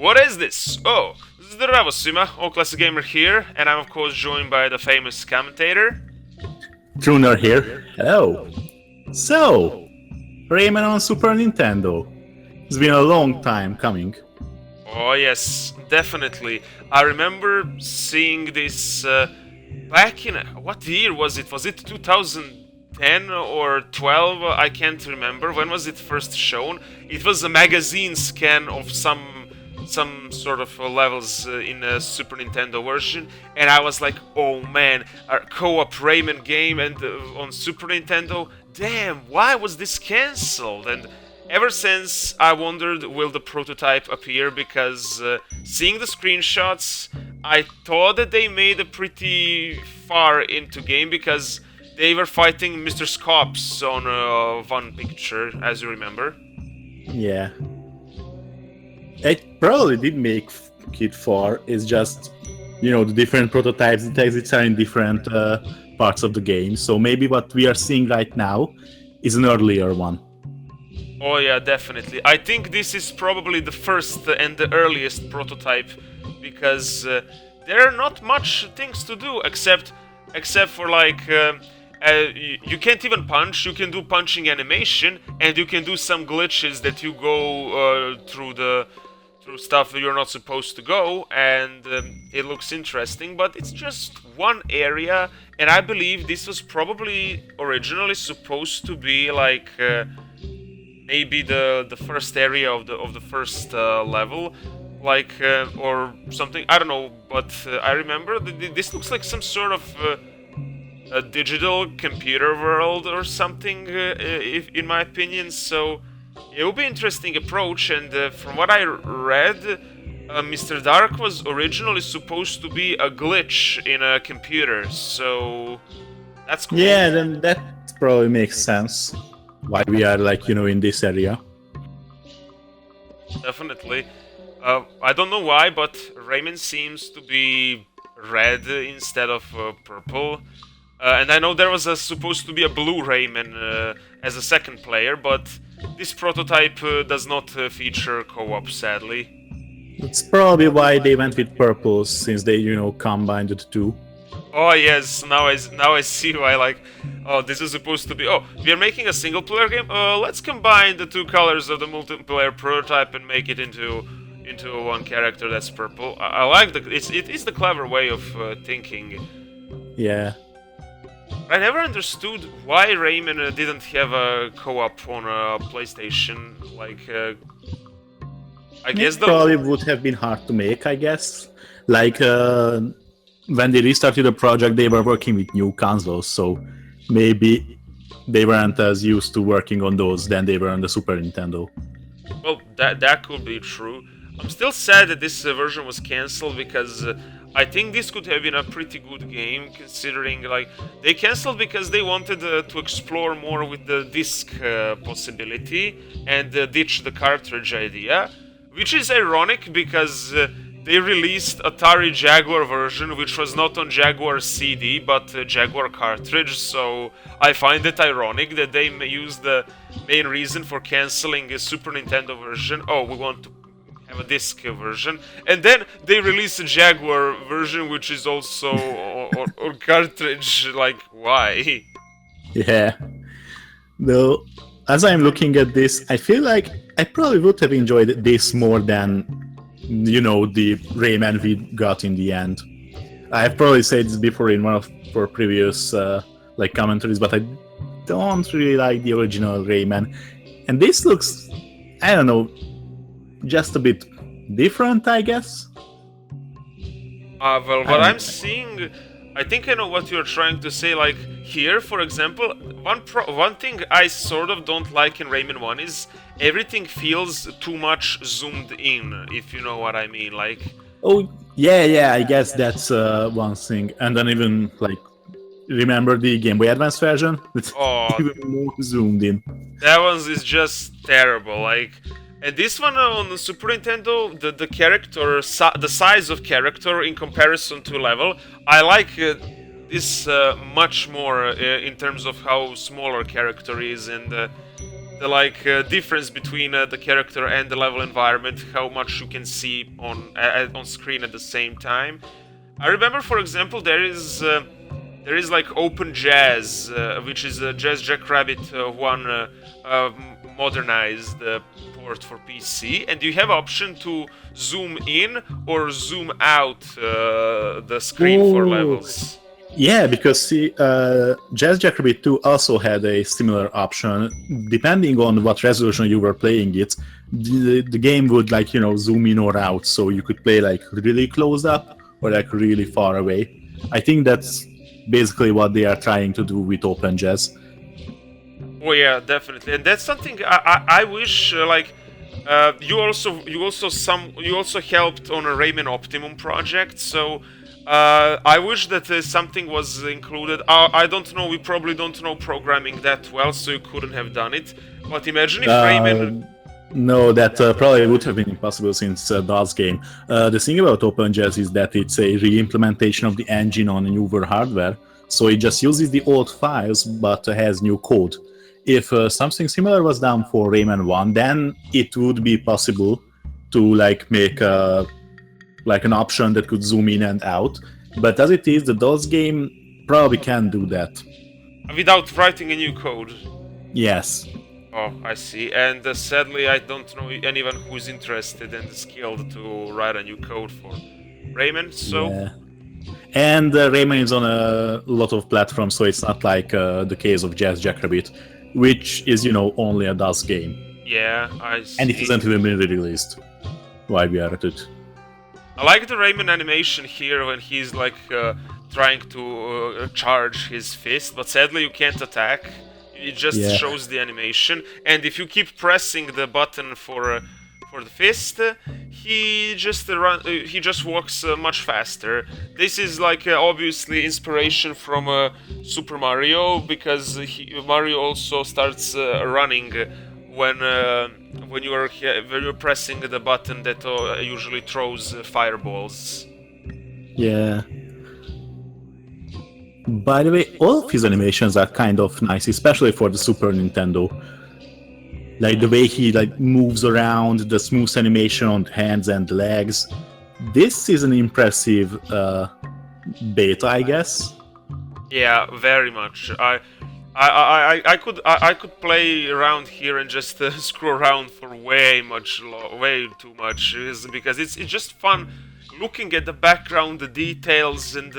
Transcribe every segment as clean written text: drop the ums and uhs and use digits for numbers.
What is this? Oh, this is the Ravosima, OldClassicGamer here, and I'm of course joined by the famous commentator. TRUNER here. Hello. So, Rayman on Super Nintendo. It's been a long time coming. Oh yes, definitely. I remember seeing this back in... what year was it? Was it 2010 or 12? I can't remember. When was it first shown? It was a magazine scan of some sort of levels in a Super Nintendo version, and I was like, oh man, a co-op Rayman game and on Super Nintendo? Damn, why was this cancelled? And ever since, I wondered, will the prototype appear, because seeing the screenshots, I thought that they made a pretty far into game, because they were fighting Mr. Scops on one picture, as you remember. Yeah. It probably did make it far. It's just, the different prototypes, the exits are in different parts of the game. So maybe what we are seeing right now is an earlier one. Oh yeah, definitely. I think this is probably the first and the earliest prototype, because there are not much things to do except for like you can't even punch. You can do punching animation, and you can do some glitches that you go through stuff that you're not supposed to go, and it looks interesting, but it's just one area, and I believe this was probably originally supposed to be like maybe the first area of the first level, like or something. I don't know, but I remember this looks like some sort of a digital computer world or something, if, in my opinion. So it will be an interesting approach, and from what I read, Mr. Dark was originally supposed to be a glitch in a computer, so that's cool. Yeah, then that probably makes sense. Why we are like, in this area. Definitely. I don't know why, but Rayman seems to be red instead of purple. And I know there was supposed to be a blue Rayman as a second player, but this prototype does not feature co-op, sadly. It's probably why they went with purple, since they, combined the two. Oh yes, now I see why. Like, oh, this is supposed to be. Oh, we are making a single-player game. Let's combine the two colors of the multiplayer prototype and make it into one character that's purple. I like it is the clever way of thinking. Yeah. I never understood why Rayman didn't have a co-op on a PlayStation. Like, I guess it probably would have been hard to make, I guess. Like, when they restarted the project, they were working with new consoles, so maybe they weren't as used to working on those than they were on the Super Nintendo. Well, that could be true. I'm still sad that this version was cancelled, because I think this could have been a pretty good game, considering, like, they cancelled because they wanted to explore more with the disc possibility and ditch the cartridge idea, which is ironic, because they released Atari Jaguar version, which was not on Jaguar CD, but Jaguar cartridge, so I find it ironic that they used the main reason for cancelling a Super Nintendo version. Oh, we want to have a disc version, and then they release a Jaguar version, which is also on cartridge. Like, why? Yeah. Though, as I'm looking at this, I feel like I probably would have enjoyed this more than, the Rayman we got in the end. I have probably said this before in one of our previous commentaries, but I don't really like the original Rayman, and this looks, I don't know, just a bit different, I guess. Well, what I'm seeing, I think I know what you're trying to say. Like, here, for example, one thing I sort of don't like in Rayman 1 is everything feels too much zoomed in, if you know what I mean. Like, oh, yeah, I guess that's one thing. And then even, like, remember the Game Boy Advance version? It's even more zoomed in. That one is just terrible. Like, and this one on the Super Nintendo, the character, the size of character in comparison to level, I like this much more in terms of how smaller character is, and difference between the character and the level environment, how much you can see on screen at the same time. I remember, for example, there is like Open Jazz, which is a Jazz Jackrabbit one modernized port for PC, and you have option to zoom in or zoom out the screen for levels. Yeah, because see, Jazz Jackrabbit 2 also had a similar option. Depending on what resolution you were playing it, the game would zoom in or out, so you could play like really close up or like really far away. I think that's basically what they are trying to do with Open Jazz. Oh yeah, definitely, and that's something I wish you also helped on a Rayman Optimum project, so. I wish that something was included. I don't know, we probably don't know programming that well, so you couldn't have done it. But imagine if Rayman... No, that probably would have been impossible since DOS game. The thing about OpenJazz is that it's a re-implementation of the engine on newer hardware, so it just uses the old files but has new code. If something similar was done for Rayman 1, then it would be possible to make an option that could zoom in and out, but as it is, the DOS game probably can't do that. Without writing a new code? Yes. Oh, I see. And sadly, I don't know anyone who's interested and skilled to write a new code for Rayman, so... Yeah. And Rayman is on a lot of platforms, so it's not like the case of Jazz Jackrabbit, which is, only a DOS game. Yeah, I see. And it hasn't even been released while we are at it. I like the Rayman animation here when he's trying to charge his fist, but sadly you can't attack. It just shows the animation, and if you keep pressing the button for the fist, he just walks much faster. This is obviously inspiration from Super Mario, because Mario also starts running when you're pressing the button that usually throws fireballs. Yeah. By the way, all of his animations are kind of nice, especially for the Super Nintendo. Like the way he moves around, the smooth animation on the hands and the legs. This is an impressive beta, I guess. Yeah, very much. I could play around here and just screw around for way too much, because it's just fun looking at the background, the details, and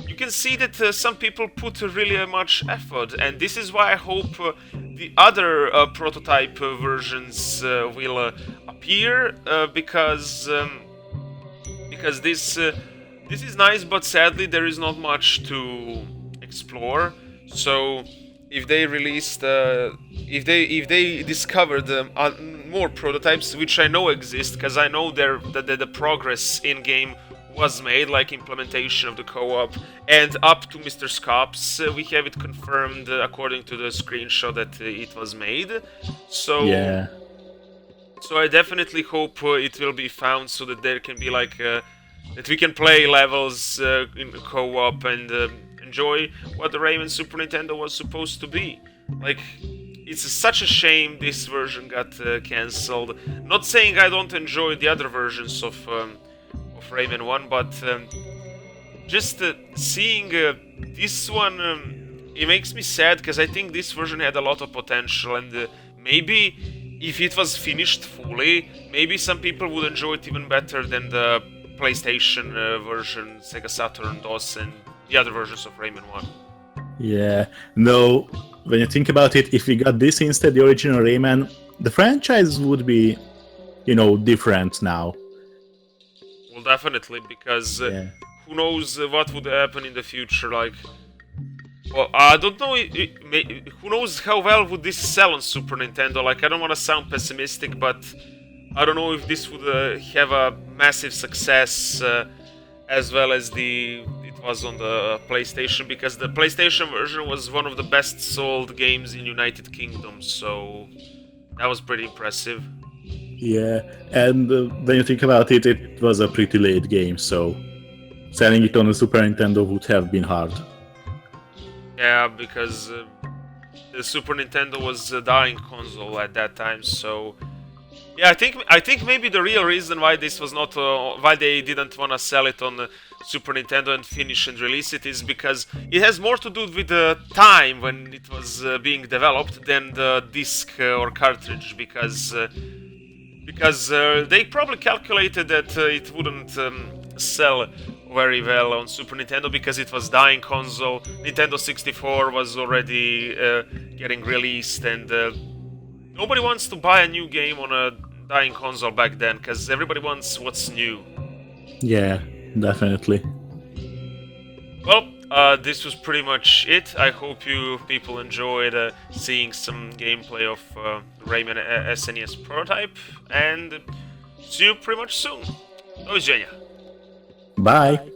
you can see that some people put really much effort, and this is why I hope the other prototype versions will appear, because this is nice, but sadly there is not much to explore. So if they released, if they discovered more prototypes, which I know exist, because I know that the progress in game was made, like implementation of the co-op, and up to Mr. Scops, we have it confirmed according to the screenshot that it was made. So yeah. So I definitely hope it will be found so that there can be that we can play levels in co-op and enjoy what the Rayman Super Nintendo was supposed to be. It's such a shame this version got cancelled. Not saying I don't enjoy the other versions of Rayman 1, but just seeing this one, it makes me sad, because I think this version had a lot of potential, and maybe if it was finished fully, maybe some people would enjoy it even better than the PlayStation version, Sega Saturn, DOS, and the other versions of Rayman 1. Yeah, no, when you think about it, if we got this instead the original Rayman, the franchise would be, different now. Well, definitely, because who knows what would happen in the future, well, I don't know, who knows how well would this sell on Super Nintendo. I don't want to sound pessimistic, but I don't know if this would have a massive success as well as it was on the PlayStation, because the PlayStation version was one of the best sold games in United Kingdom, so that was pretty impressive. Yeah, and when you think about it, it was a pretty late game, so selling it on a Super Nintendo would have been hard. Yeah, because the Super Nintendo was a dying console at that time. So yeah, I think maybe the real reason why this was not why they didn't want to sell it on Super Nintendo and finish and release it is because it has more to do with the time when it was being developed than the disc or cartridge, because they probably calculated that it wouldn't sell very well on Super Nintendo because it was dying console. Nintendo 64 was already getting released, and nobody wants to buy a new game on a dying console back then because everybody wants what's new. Yeah, definitely. Well, this was pretty much it. I hope you people enjoyed seeing some gameplay of Rayman SNES prototype, and see you pretty much soon. Do widzenia. Bye.